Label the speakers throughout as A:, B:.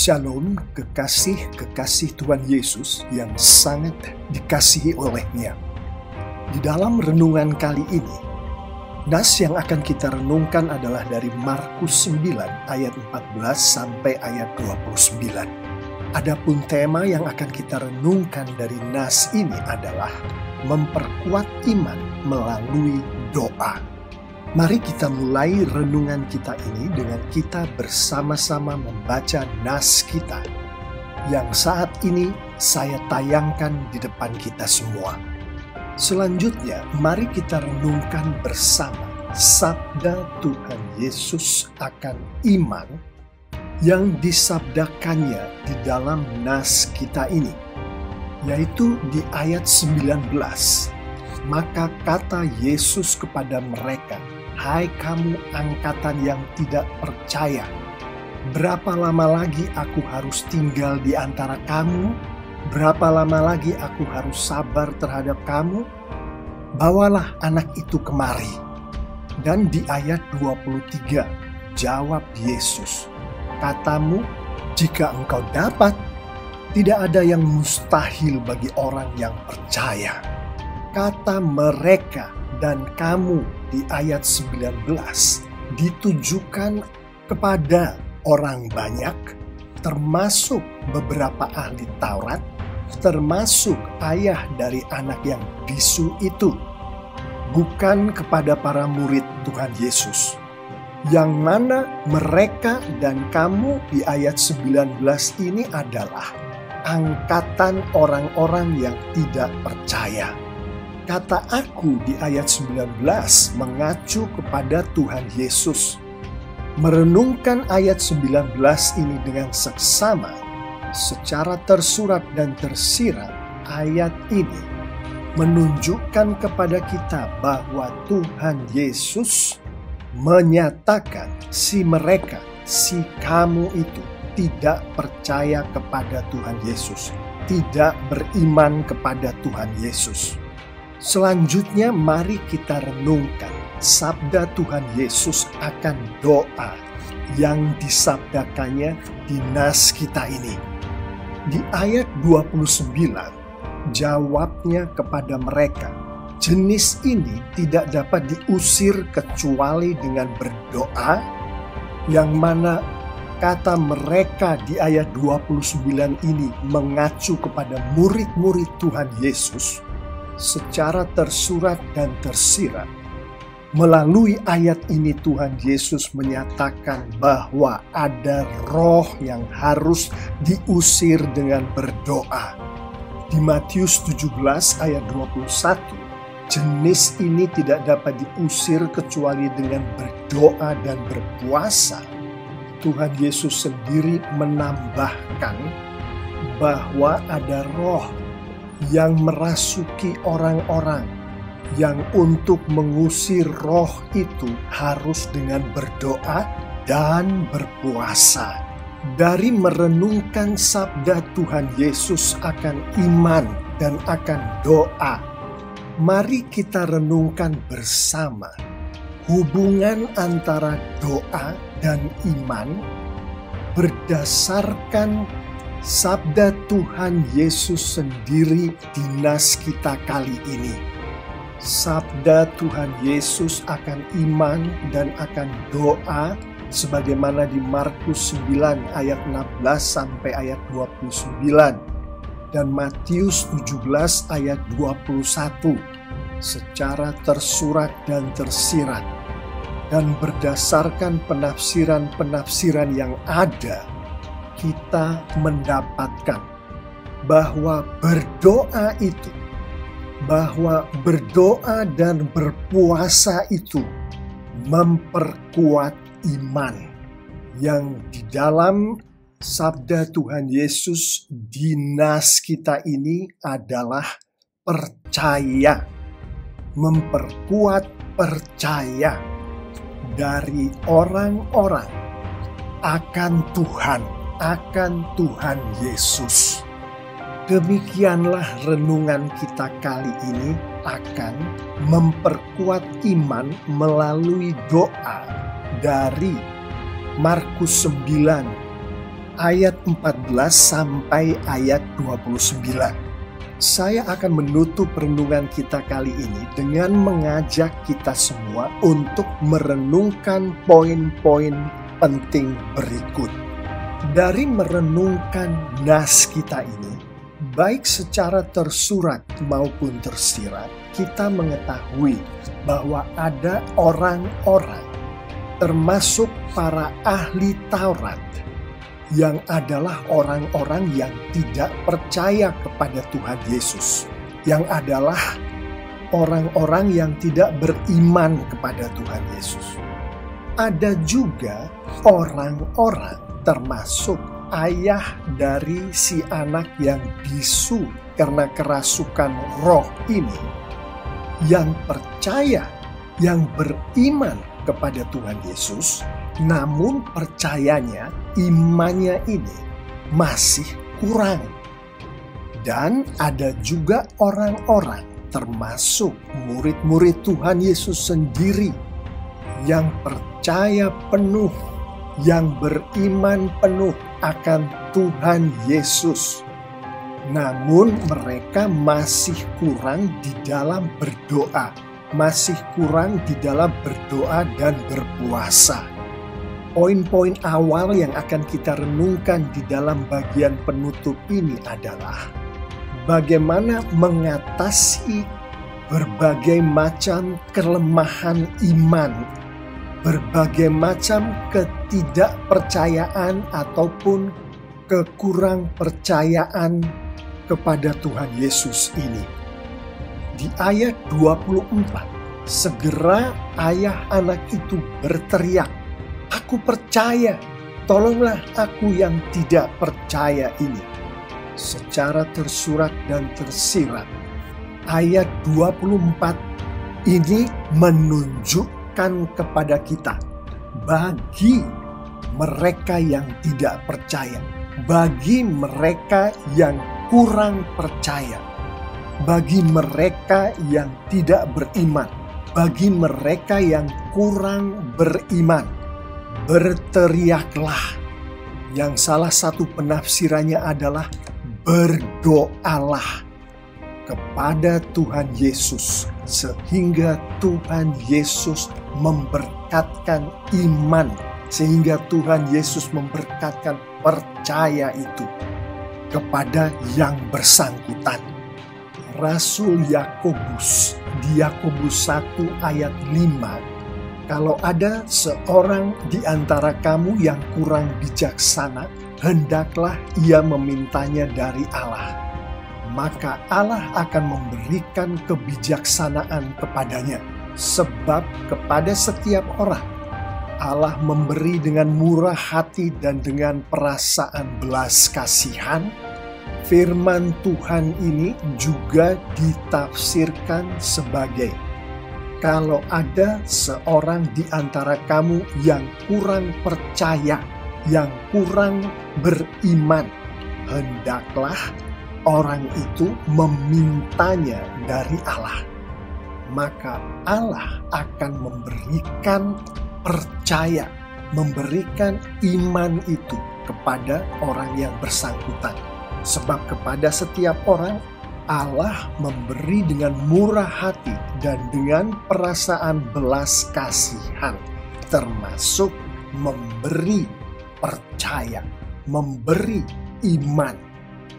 A: Shalom, kekasih-kekasih Tuhan Yesus yang sangat dikasihi oleh-Nya. Di dalam renungan kali ini, nas yang akan kita renungkan adalah dari Markus 9 ayat 14 sampai ayat 29. Adapun tema yang akan kita renungkan dari nas ini adalah memperkuat iman melalui doa. Mari kita mulai renungan kita ini dengan kita bersama-sama membaca nas kita yang saat ini saya tayangkan di depan kita semua. Selanjutnya, mari kita renungkan bersama sabda Tuhan Yesus akan iman yang disabdakannya di dalam nas kita ini, yaitu di ayat 19. Maka kata Yesus kepada mereka, "Hai kamu angkatan yang tidak percaya, berapa lama lagi aku harus tinggal di antara kamu? Berapa lama lagi aku harus sabar terhadap kamu? Bawalah anak itu kemari." Dan di ayat 23, jawab Yesus, "Katamu, jika engkau dapat, tidak ada yang mustahil bagi orang yang percaya." Kata mereka dan kamu di ayat 19 ditujukan kepada orang banyak, termasuk beberapa ahli Taurat, termasuk ayah dari anak yang bisu itu, bukan kepada para murid Tuhan Yesus. Yang mana mereka dan kamu di ayat 19 ini adalah angkatan orang-orang yang tidak percaya. Kata aku di ayat 19 mengacu kepada Tuhan Yesus. Merenungkan ayat 19 ini dengan seksama, secara tersurat dan tersirat, ayat ini menunjukkan kepada kita bahwa Tuhan Yesus menyatakan si kamu itu tidak percaya kepada Tuhan Yesus, tidak beriman kepada Tuhan Yesus. Selanjutnya mari kita renungkan sabda Tuhan Yesus akan doa yang disabdakannya di nas kita ini. Di ayat 29, jawabnya kepada mereka, jenis ini tidak dapat diusir kecuali dengan berdoa, yang mana kata mereka di ayat 29 ini mengacu kepada murid-murid Tuhan Yesus. Secara tersurat dan tersirat, melalui ayat ini Tuhan Yesus menyatakan bahwa ada roh yang harus diusir dengan berdoa. Di Matius 17 ayat 21, jenis ini tidak dapat diusir kecuali dengan berdoa dan berpuasa. Tuhan Yesus sendiri menambahkan bahwa ada roh yang merasuki orang-orang, yang untuk mengusir roh itu harus dengan berdoa dan berpuasa. Dari merenungkan sabda Tuhan Yesus akan iman dan akan doa, mari kita renungkan bersama hubungan antara doa dan iman berdasarkan sabda Tuhan Yesus sendiri di nas kita kali ini. Sabda Tuhan Yesus akan iman dan akan doa sebagaimana di Markus 9 ayat 16 sampai ayat 29 dan Matius 17 ayat 21 secara tersurat dan tersirat, dan berdasarkan penafsiran-penafsiran yang ada, kita mendapatkan bahwa berdoa dan berpuasa itu memperkuat iman yang di dalam sabda Tuhan Yesus di nas kita ini adalah percaya, memperkuat percaya dari orang-orang akan Tuhan Yesus. Demikianlah renungan kita kali ini akan memperkuat iman melalui doa dari Markus 9 ayat 14 sampai ayat 29. Saya akan menutup renungan kita kali ini dengan mengajak kita semua untuk merenungkan poin-poin penting berikut. Dari merenungkan nas kita ini, baik secara tersurat maupun tersirat, kita mengetahui bahwa ada orang-orang, termasuk para ahli Taurat, yang adalah orang-orang yang tidak percaya kepada Tuhan Yesus, yang adalah orang-orang yang tidak beriman kepada Tuhan Yesus. Ada juga orang-orang, termasuk ayah dari si anak yang bisu karena kerasukan roh ini, yang percaya, yang beriman kepada Tuhan Yesus, namun percayanya, imannya ini masih kurang. Dan ada juga orang-orang, termasuk murid-murid Tuhan Yesus sendiri, yang percaya penuh, yang beriman penuh akan Tuhan Yesus. Namun mereka masih kurang di dalam berdoa, masih kurang di dalam berdoa dan berpuasa. Poin-poin awal yang akan kita renungkan di dalam bagian penutup ini adalah bagaimana mengatasi berbagai macam kelemahan iman, berbagai macam ketidakpercayaan ataupun kekurang percayaan kepada Tuhan Yesus ini. Di ayat 24, segera ayah anak itu berteriak, "Aku percaya, tolonglah aku yang tidak percaya ini." Secara tersurat dan tersirat, ayat 24 ini menunjukkan kepada kita, bagi mereka yang tidak percaya, bagi mereka yang kurang percaya, bagi mereka yang tidak beriman, bagi mereka yang kurang beriman, berteriaklah. Yang salah satu penafsirannya adalah berdoalah kepada Tuhan Yesus, sehingga Tuhan Yesus memberkatkan iman, sehingga Tuhan Yesus memberkatkan percaya itu kepada yang bersangkutan. Rasul Yakobus di Yakobus 1 ayat 5, kalau ada seorang di antara kamu yang kurang bijaksana, hendaklah ia memintanya dari Allah, maka Allah akan memberikan kebijaksanaan kepadanya. Sebab kepada setiap orang Allah memberi dengan murah hati dan dengan perasaan belas kasihan. Firman Tuhan ini juga ditafsirkan sebagai, kalau ada seorang di antara kamu yang kurang percaya, yang kurang beriman, hendaklah orang itu memintanya dari Allah. Maka Allah akan memberikan percaya, memberikan iman itu kepada orang yang bersangkutan. Sebab kepada setiap orang Allah memberi dengan murah hati dan dengan perasaan belas kasihan, termasuk memberi percaya, memberi iman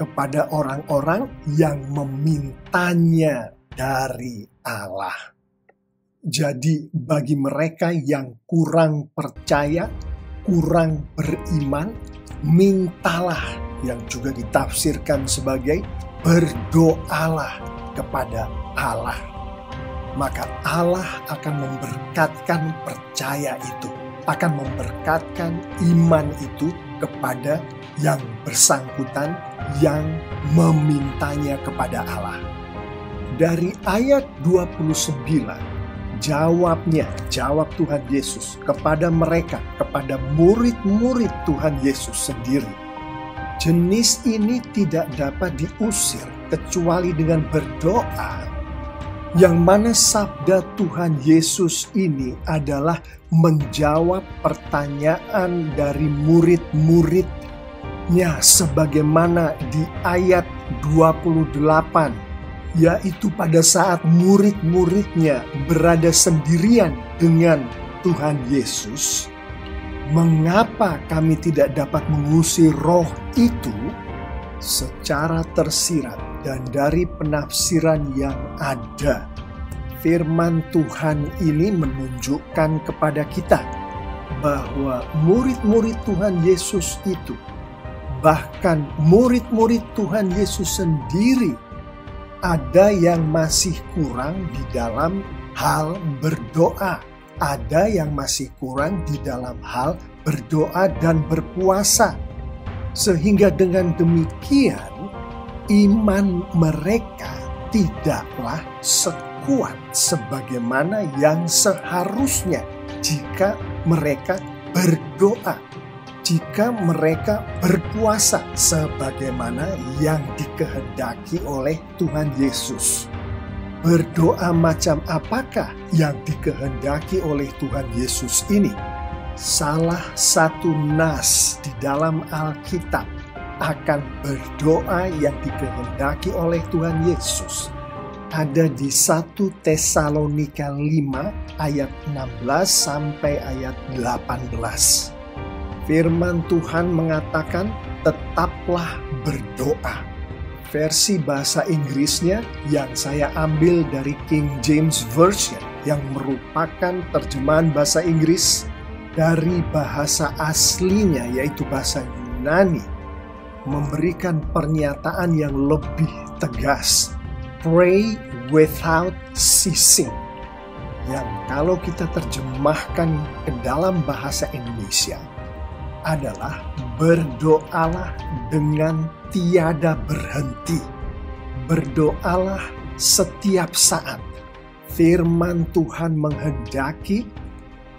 A: kepada orang-orang yang memintanya dari Allah. Jadi bagi mereka yang kurang percaya, kurang beriman, mintalah, yang juga ditafsirkan sebagai berdoalah kepada Allah. Maka Allah akan memberkatkan percaya itu, akan memberkatkan iman itu kepada yang bersangkutan, yang memintanya kepada Allah. Dari ayat 29, jawab Tuhan Yesus kepada mereka, kepada murid-murid Tuhan Yesus sendiri. Jenis ini tidak dapat diusir kecuali dengan berdoa, yang mana sabda Tuhan Yesus ini adalah menjawab pertanyaan dari murid-murid sebagaimana di ayat 28, yaitu pada saat murid-muridnya berada sendirian dengan Tuhan Yesus. Mengapa kami tidak dapat mengusir roh itu? Secara tersirat dan dari penafsiran yang ada, firman Tuhan ini menunjukkan kepada kita bahwa murid-murid Tuhan Yesus itu, bahkan murid-murid Tuhan Yesus sendiri, ada yang masih kurang di dalam hal berdoa. Ada yang masih kurang di dalam hal berdoa dan berpuasa. Sehingga dengan demikian, iman mereka tidaklah sekuat sebagaimana yang seharusnya jika mereka berdoa, jika mereka berpuasa sebagaimana yang dikehendaki oleh Tuhan Yesus. Berdoa macam apakah yang dikehendaki oleh Tuhan Yesus ini? Salah satu nas di dalam Alkitab akan berdoa yang dikehendaki oleh Tuhan Yesus ada di 1 Tesalonika 5 ayat 16 sampai ayat 18. Firman Tuhan mengatakan, tetaplah berdoa. Versi bahasa Inggrisnya yang saya ambil dari King James Version, yang merupakan terjemahan bahasa Inggris dari bahasa aslinya, yaitu bahasa Yunani, memberikan pernyataan yang lebih tegas. Pray without ceasing. Yang kalau kita terjemahkan ke dalam bahasa Indonesia adalah berdoalah dengan tiada berhenti. Berdoalah setiap saat. Firman Tuhan menghendaki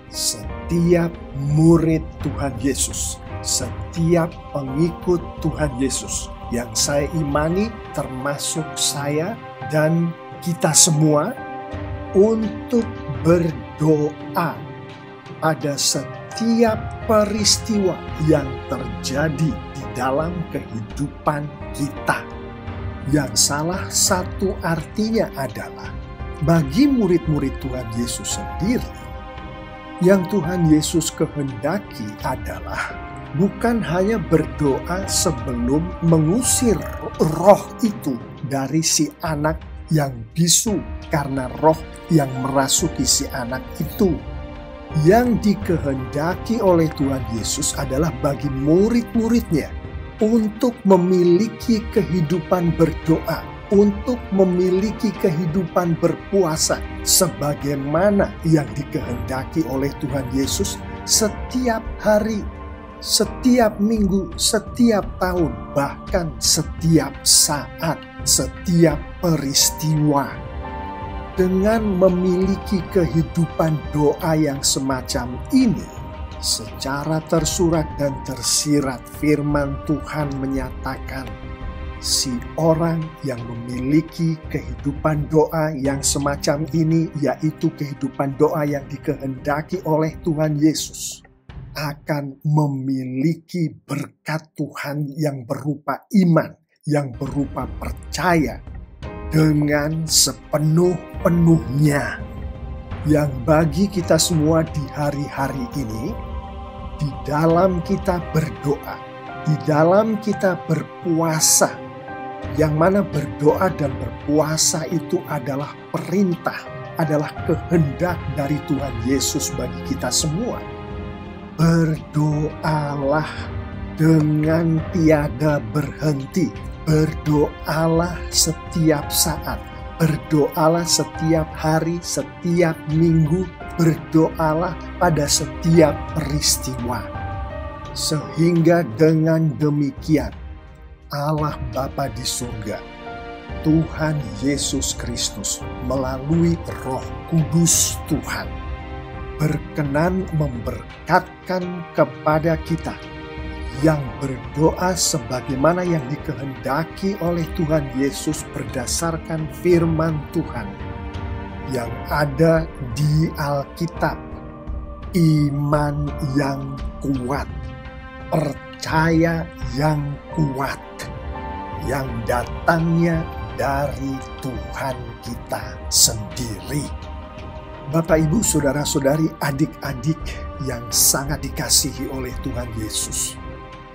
A: setiap murid Tuhan Yesus, setiap pengikut Tuhan Yesus, yang saya imani termasuk saya dan kita semua, untuk berdoa pada setiap peristiwa yang terjadi di dalam kehidupan kita. Yang salah satu artinya adalah bagi murid-murid Tuhan Yesus sendiri, yang Tuhan Yesus kehendaki adalah bukan hanya berdoa sebelum mengusir roh itu dari si anak yang bisu karena roh yang merasuki si anak itu. Yang dikehendaki oleh Tuhan Yesus adalah bagi murid-muridnya untuk memiliki kehidupan berdoa, untuk memiliki kehidupan berpuasa sebagaimana yang dikehendaki oleh Tuhan Yesus setiap hari, setiap minggu, setiap tahun, bahkan setiap saat, setiap peristiwa. Dengan memiliki kehidupan doa yang semacam ini, secara tersurat dan tersirat firman Tuhan menyatakan, si orang yang memiliki kehidupan doa yang semacam ini, yaitu kehidupan doa yang dikehendaki oleh Tuhan Yesus, akan memiliki berkat Tuhan yang berupa iman, yang berupa percaya dengan sepenuh-penuhnya. Yang bagi kita semua di hari-hari ini, di dalam kita berdoa, di dalam kita berpuasa, yang mana berdoa dan berpuasa itu adalah perintah, adalah kehendak dari Tuhan Yesus bagi kita semua. Berdoalah dengan tiada berhenti. Berdoalah setiap saat. Berdoalah setiap hari, setiap minggu. Berdoalah pada setiap peristiwa. Sehingga dengan demikian, Allah Bapa di surga, Tuhan Yesus Kristus melalui Roh Kudus Tuhan berkenan memberkatkan kepada kita yang berdoa sebagaimana yang dikehendaki oleh Tuhan Yesus berdasarkan firman Tuhan yang ada di Alkitab. Iman yang kuat, percaya percaya yang kuat yang datangnya dari Tuhan kita sendiri. Bapak, Ibu, saudara-saudari, adik-adik yang sangat dikasihi oleh Tuhan Yesus,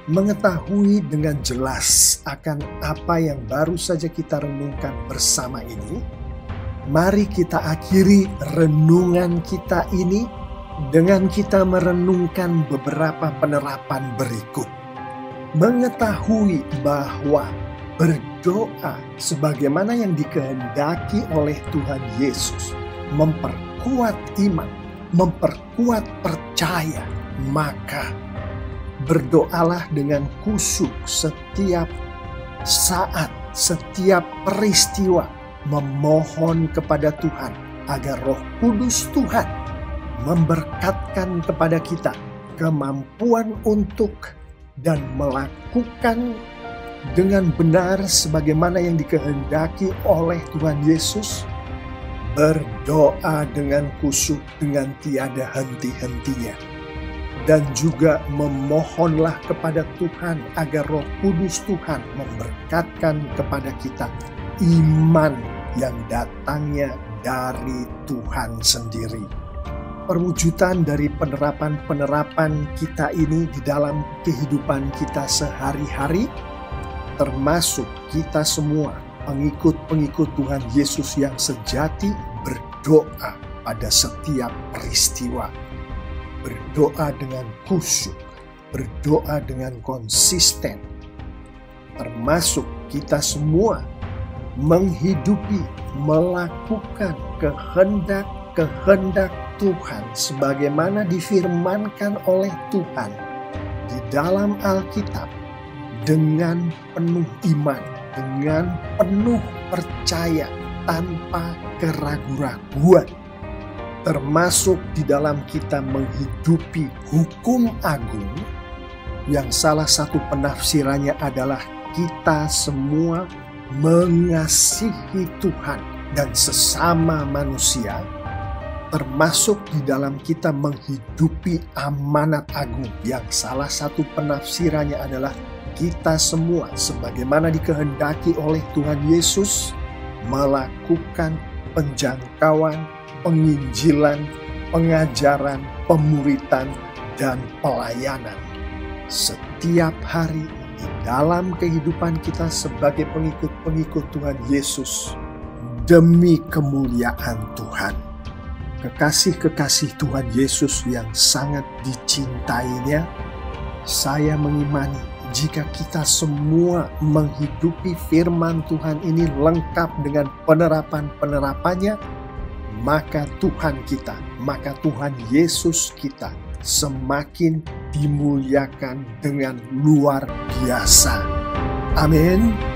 A: mengetahui dengan jelas akan apa yang baru saja kita renungkan bersama ini, mari kita akhiri renungan kita ini dengan kita merenungkan beberapa penerapan berikut. Mengetahui bahwa berdoa sebagaimana yang dikehendaki oleh Tuhan Yesus memperkuat iman, memperkuat percaya, maka berdoalah dengan khusyuk setiap saat, setiap peristiwa, memohon kepada Tuhan agar Roh Kudus Tuhan memberkatkan kepada kita kemampuan untuk dan melakukan dengan benar sebagaimana yang dikehendaki oleh Tuhan Yesus. Berdoa dengan khusyuk dengan tiada henti-hentinya. Dan juga memohonlah kepada Tuhan agar Roh Kudus Tuhan memberkatkan kepada kita iman yang datangnya dari Tuhan sendiri. Perwujudan dari penerapan-penerapan kita ini di dalam kehidupan kita sehari-hari, termasuk kita semua pengikut-pengikut Tuhan Yesus yang sejati, berdoa pada setiap peristiwa. Berdoa dengan khusyuk, berdoa dengan konsisten, termasuk kita semua menghidupi, melakukan kehendak Tuhan sebagaimana difirmankan oleh Tuhan di dalam Alkitab dengan penuh iman, dengan penuh percaya, tanpa keraguan-raguan. Termasuk di dalam kita menghidupi hukum agung yang salah satu penafsirannya adalah kita semua mengasihi Tuhan dan sesama manusia, termasuk di dalam kita menghidupi amanat agung yang salah satu penafsirannya adalah kita semua sebagaimana dikehendaki oleh Tuhan Yesus melakukan penjangkauan, penginjilan, pengajaran, pemuritan, dan pelayanan setiap hari di dalam kehidupan kita sebagai pengikut-pengikut Tuhan Yesus demi kemuliaan Tuhan. Kekasih-kekasih Tuhan Yesus yang sangat dicintainya, saya mengimani jika kita semua menghidupi firman Tuhan ini lengkap dengan penerapan-penerapannya, maka Tuhan kita, maka Tuhan Yesus kita semakin dimuliakan dengan luar biasa. Amin.